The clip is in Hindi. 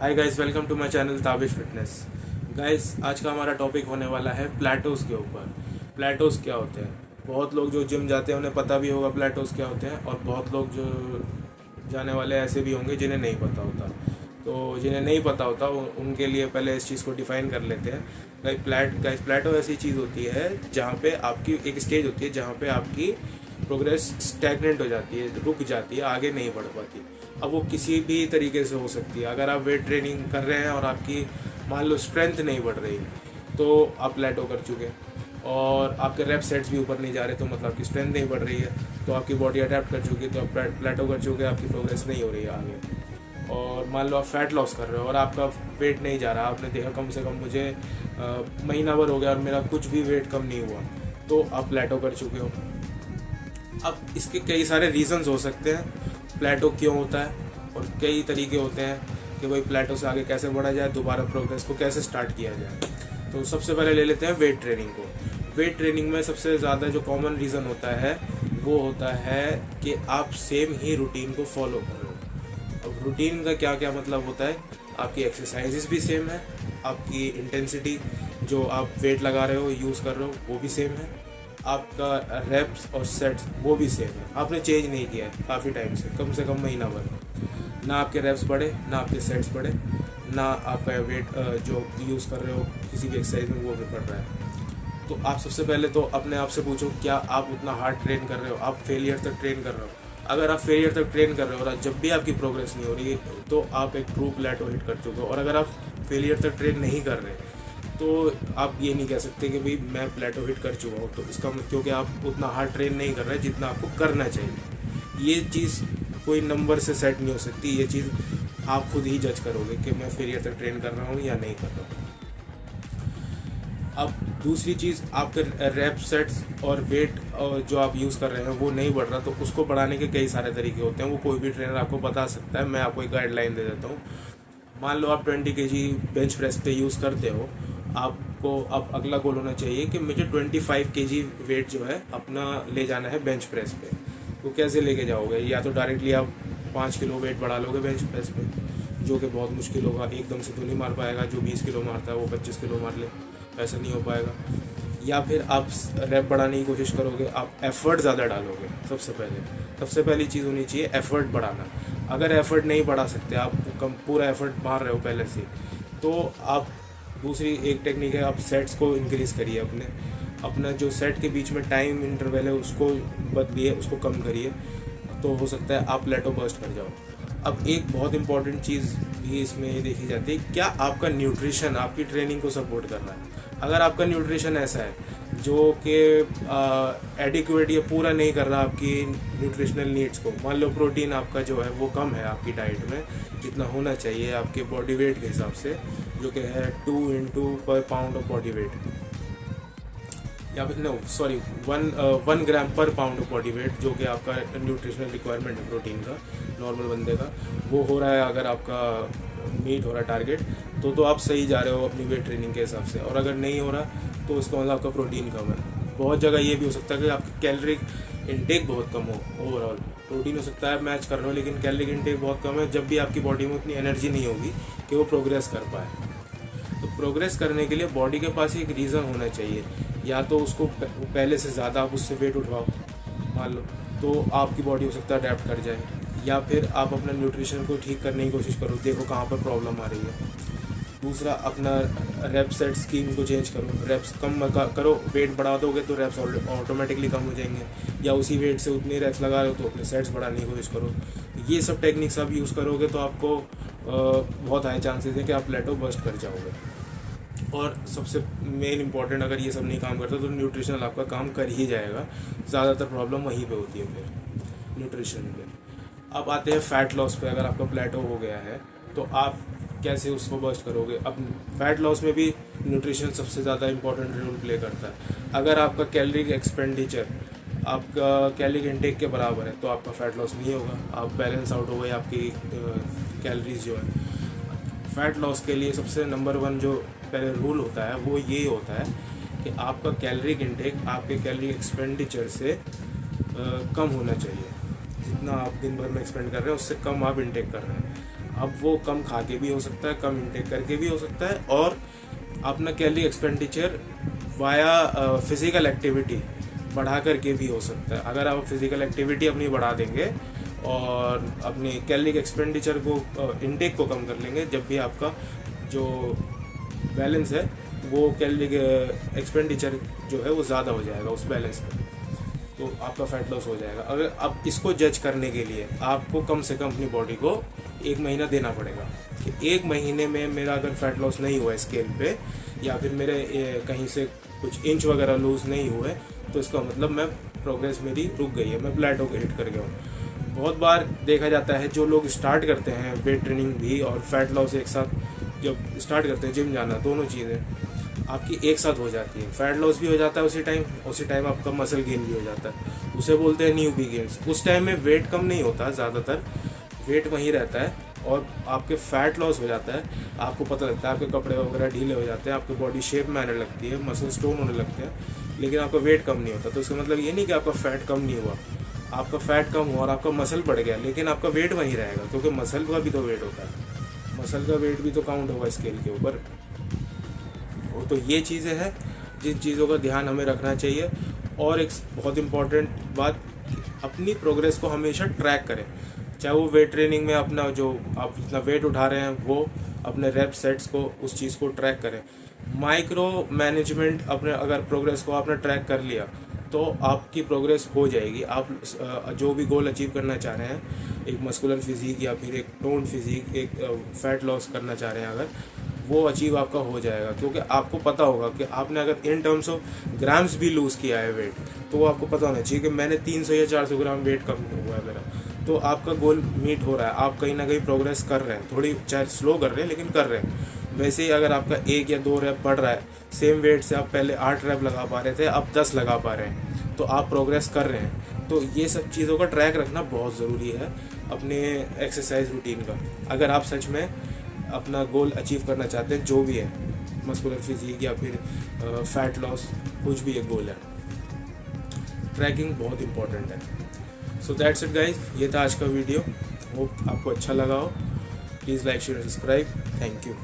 Hi guys, welcome to my channel Tabish fitness. Guys, आज का हमारा टॉपिक होने वाला है प्लेटोज़ के ऊपर। प्लेटोज़ क्या होते हैं? बहुत लोग जो जिम जाते हैं उन्हें पता भी होगा प्लेटोज़ क्या होते हैं, और बहुत लोग जो जाने वाले ऐसे भी होंगे जिन्हें नहीं पता होता। तो जिन्हें नहीं पता होता उनके लिए पहले इस चीज़ को डिफ़ाइन कर लेते हैं। गाइस, प्लेटो ऐसी चीज़ होती है जहाँ पे आपकी एक स्टेज होती है जहाँ पे आपकी प्रोग्रेस स्टैगनेंट हो जाती है, रुक जाती है, आगे नहीं बढ़ पाती। अब वो किसी भी तरीके से हो सकती है। अगर आप वेट ट्रेनिंग कर रहे हैं और आपकी मान लो स्ट्रेंथ नहीं बढ़ रही, तो आप प्लेटो कर चुके हैं। और आपके रेप सेट्स भी ऊपर नहीं जा रहे, तो मतलब आपकी स्ट्रेंथ नहीं बढ़ रही है, तो आपकी बॉडी अडेप्ट कर चुकी है, तो आप प्लेटो कर चुके हैं, आपकी प्रोग्रेस नहीं हो रही है आगे। और मान लो आप फैट लॉस कर रहे हो और आपका वेट नहीं जा रहा, आपने देखा कम से कम मुझे महीना भर हो गया और मेरा कुछ भी वेट कम नहीं हुआ, तो आप प्लेटो कर चुके हो। अब इसके कई सारे रीजंस हो सकते हैं प्लेटो क्यों होता है, और कई तरीके होते हैं कि भाई प्लेटो से आगे कैसे बढ़ा जाए, दोबारा प्रोग्रेस को कैसे स्टार्ट किया जाए। तो सबसे पहले ले लेते हैं वेट ट्रेनिंग को। वेट ट्रेनिंग में सबसे ज़्यादा जो कॉमन रीज़न होता है वो होता है कि आप सेम ही रूटीन को फॉलो कर रहे हो। अब रूटीन का क्या क्या मतलब होता है? आपकी एक्सरसाइजेस भी सेम है, आपकी इंटेंसिटी जो आप वेट लगा रहे हो, यूज़ कर रहे हो, वो भी सेम है, आपका रेप्स और सेट्स वो भी सेम है। आपने चेंज नहीं किया है काफ़ी टाइम से कम महीना भर। ना आपके रेप्स बढ़े, ना आपके सेट्स बढ़े, ना आपका वेट जो यूज़ कर रहे हो किसी भी एक्सरसाइज में वो भी बढ़ रहा है। तो आप सबसे पहले तो अपने आप से पूछो, क्या आप उतना हार्ड ट्रेन कर रहे हो? आप फेलियर तक ट्रेन कर रहे हो? अगर आप फेलियर तक ट्रेन कर रहे हो और जब भी आपकी प्रोग्रेस नहीं हो रही तो आप एक ट्रू प्लेटो हिट कर चुके हो। और अगर आप फेलियर तक ट्रेन नहीं कर रहे तो आप ये नहीं कह सकते कि भाई मैं प्लेटो हिट कर चुका हूँ। तो इसका क्योंकि आप उतना हार्ड ट्रेन नहीं कर रहे जितना आपको करना चाहिए। ये चीज़ कोई नंबर से सेट नहीं हो सकती, ये चीज़ आप खुद ही जज करोगे कि मैं फेलियर तक ट्रेन कर रहा हूँ या नहीं कर रहा हूँ। अब दूसरी चीज़, आपके रैप सेट्स और वेट जो आप यूज़ कर रहे हैं वो नहीं बढ़ रहा, तो उसको बढ़ाने के कई सारे तरीके होते हैं। वो कोई भी ट्रेनर आपको बता सकता है। मैं आपको एक गाइडलाइन दे देता हूँ। मान लो आप 20 kg बेंच प्रेस पे यूज़ करते हो, आपको अब अगला गोल होना चाहिए कि मुझे 25 kg वेट जो है अपना ले जाना है बेंच प्रेस पे। तो कैसे लेके जाओगे? या तो डायरेक्टली आप 5 किलो वेट बढ़ा लोगे बेंच प्रेस पे, जो कि बहुत मुश्किल होगा, एकदम से तो नहीं मार पाएगा। जो 20 किलो मारता है वो 25 किलो मार ले, ऐसा नहीं हो पाएगा। या फिर आप रैप बढ़ाने की कोशिश करोगे, आप एफर्ट ज़्यादा डालोगे। सबसे पहली चीज़ होनी चाहिए एफर्ट बढ़ाना। अगर एफर्ट नहीं बढ़ा सकते, आप कम पूरा एफर्ट मार रहे हो पहले से, तो आप दूसरी एक टेक्निक है, आप सेट्स को इंक्रीज़ करिए। अपना जो सेट के बीच में टाइम इंटरवल है उसको बदलिए, उसको कम करिए, तो हो सकता है आप प्लेटो बर्स्ट कर जाओ। अब एक बहुत इंपॉर्टेंट चीज़ भी इसमें ये देखी जाती है, क्या आपका न्यूट्रिशन आपकी ट्रेनिंग को सपोर्ट कर रहा है। अगर आपका न्यूट्रिशन ऐसा है जो कि एडिक्वेट या पूरा नहीं कर रहा आपकी न्यूट्रिशनल नीड्स को, मान लो प्रोटीन आपका जो है वो कम है आपकी डाइट में जितना होना चाहिए आपके बॉडी वेट के हिसाब से, जो कि है 2 into पर पाउंड ऑफ बॉडी वेट, या फिर नो सॉरी 1 ग्राम पर पाउंड ऑफ बॉडी वेट, जो कि आपका न्यूट्रिशनल रिक्वायरमेंट है प्रोटीन का नॉर्मल बंदे का, वो हो रहा है। अगर आपका मीट हो रहा है टारगेट, तो आप सही जा रहे हो अपनी वेट ट्रेनिंग के हिसाब से। और अगर नहीं हो रहा तो इसका मतलब आपका प्रोटीन कम है। बहुत जगह ये भी हो सकता है कि आपकी कैलोरी इनटेक बहुत कम हो। ओवरऑल प्रोटीन हो सकता है मैच कर रहा हो, लेकिन कैलोरी इनटेक बहुत कम है, जब भी आपकी बॉडी में उतनी एनर्जी नहीं होगी कि वो प्रोग्रेस कर पाए। तो प्रोग्रेस करने के लिए बॉडी के पास एक रीज़न होना चाहिए। या तो उसको पहले से ज़्यादा आप उससे वेट उठवाओ मान लो, तो आपकी बॉडी हो सकता है अडेप्ट कर जाए। या फिर आप अपना न्यूट्रिशन को ठीक करने की कोशिश करो, देखो कहाँ पर प्रॉब्लम आ रही है। दूसरा, अपना रेप सेट स्कीम को चेंज करो, रेप्स कम करो। वेट बढ़ा दोगे तो रेप्स ऑटोमेटिकली कम हो जाएंगे, या उसी वेट से उतने रेप्स लगा रहे हो तो अपने सेट्स बढ़ाने की कोशिश करो। ये सब टेक्निक्स आप यूज़ करोगे तो आपको बहुत हाई चांसेस है कि आप प्लेटो बर्स्ट कर जाओगे। और सबसे मेन इंपॉर्टेंट, अगर ये सब नहीं काम करता तो न्यूट्रिशनल आपका काम कर ही जाएगा। ज़्यादातर प्रॉब्लम वहीं पे होती है फिर न्यूट्रिशन में। अब आते हैं फ़ैट लॉस पे। अगर आपका प्लेटो हो गया है तो आप कैसे उसको बर्स्ट करोगे? अब फैट लॉस में भी न्यूट्रिशन सबसे ज़्यादा इंपॉर्टेंट रोल प्ले करता है। अगर आपका कैलोरी एक्सपेंडिचर आपका कैलोरी इनटेक के बराबर है तो आपका फ़ैट लॉस नहीं होगा, आप बैलेंस आउट हो गए आपकी कैलोरीज जो है। फ़ैट लॉस के लिए सबसे नंबर 1 जो पहले रूल होता है वो ये होता है कि आपका कैलोरी इनटेक आपके कैलोरी एक्सपेंडिचर से कम होना चाहिए। जितना आप दिन भर में एक्सपेंड कर रहे हैं उससे कम आप इनटेक कर रहे हैं। अब वो कम खा के भी हो सकता है, कम इंटेक करके भी हो सकता है, और अपना calorie expenditure via physical activity बढ़ा करके भी हो सकता है। अगर आप फिजिकल एक्टिविटी अपनी बढ़ा देंगे और अपनी कैलोरी एक्सपेंडिचर को इंटेक को कम कर लेंगे, जब भी आपका जो बैलेंस है वो कैलोरी एक्सपेंडिचर जो है वो ज़्यादा हो जाएगा उस बैलेंस में, तो आपका फैट लॉस हो जाएगा। अगर अब इसको जज करने के लिए आपको कम से कम अपनी बॉडी को 1 महीना देना पड़ेगा कि 1 महीने में मेरा अगर फैट लॉस नहीं हुआ स्केल पे, या फिर मेरे कहीं से कुछ इंच वगैरह लूज नहीं हुए, तो इसका मतलब मैं प्रोग्रेस मेरी रुक गई है, मैं प्लेटो को हिट कर गया हूँ। बहुत बार देखा जाता है जो लोग स्टार्ट करते हैं वेट ट्रेनिंग भी और फैट लॉस एक साथ जब स्टार्ट करते हैं, जिम जाना, दोनों चीज़ें आपकी एक साथ हो जाती है। फैट लॉस भी हो जाता है उसी टाइम आपका मसल गेन भी हो जाता है, उसे बोलते हैं न्यूबी गेन्स। उस टाइम में वेट कम नहीं होता, ज़्यादातर वेट वहीं रहता है और आपके फैट लॉस हो जाता है। आपको पता लगता है आपके कपड़े वगैरह ढीले हो जाते हैं, आपकी बॉडी शेप में आने लगती है, मसल स्टोन होने लगते हैं, लेकिन आपका वेट कम नहीं होता। तो इसका मतलब ये नहीं कि आपका फैट कम नहीं हुआ, आपका फैट कम हुआ और आपका मसल बढ़ गया, लेकिन आपका वेट वहीं रहेगा, क्योंकि मसल का भी तो वेट होता है, मसल का वेट भी तो काउंट होगा स्केल के ऊपर। तो ये चीज़ें हैं जिन चीज़ों का ध्यान हमें रखना चाहिए। और एक बहुत इम्पॉर्टेंट बात, अपनी प्रोग्रेस को हमेशा ट्रैक करें, चाहे वो वेट ट्रेनिंग में अपना जो आप जितना वेट उठा रहे हैं वो अपने रेप सेट्स को उस चीज़ को ट्रैक करें। माइक्रो मैनेजमेंट अपने अगर प्रोग्रेस को आपने ट्रैक कर लिया तो आपकी प्रोग्रेस हो जाएगी। आप जो भी गोल अचीव करना चाह रहे हैं, एक मस्कुलर फिजिक या फिर एक टोन फिजिक, एक फैट लॉस करना चाह रहे हैं, अगर वो अचीव आपका हो जाएगा, क्योंकि आपको पता होगा कि आपने अगर इन टर्म्स ऑफ ग्राम्स भी लूज़ किया है वेट, तो वो आपको पता होना चाहिए कि मैंने 300 या 400 ग्राम वेट कम हुआ है मेरा, तो आपका गोल मीट हो रहा है, आप कहीं ना कहीं प्रोग्रेस कर रहे हैं, थोड़ी चाहे स्लो कर रहे हैं लेकिन कर रहे हैं। वैसे ही अगर आपका 1 या 2 रैप बढ़ रहा है, सेम वेट से आप पहले 8 रैप लगा पा रहे थे, अब 10 लगा पा रहे हैं, तो आप प्रोग्रेस कर रहे हैं। तो ये सब चीज़ों का ट्रैक रखना बहुत ज़रूरी है अपने एक्सरसाइज रूटीन का, अगर आप सच में अपना गोल अचीव करना चाहते हैं, जो भी है, मस्कुलर फिजिक या फिर फैट लॉस, कुछ भी एक गोल है, ट्रैकिंग बहुत इंपॉर्टेंट है। सो दैट्स इट गाइज, ये था आज का वीडियो, होप आपको अच्छा लगा हो। Please like share subscribe, thank you.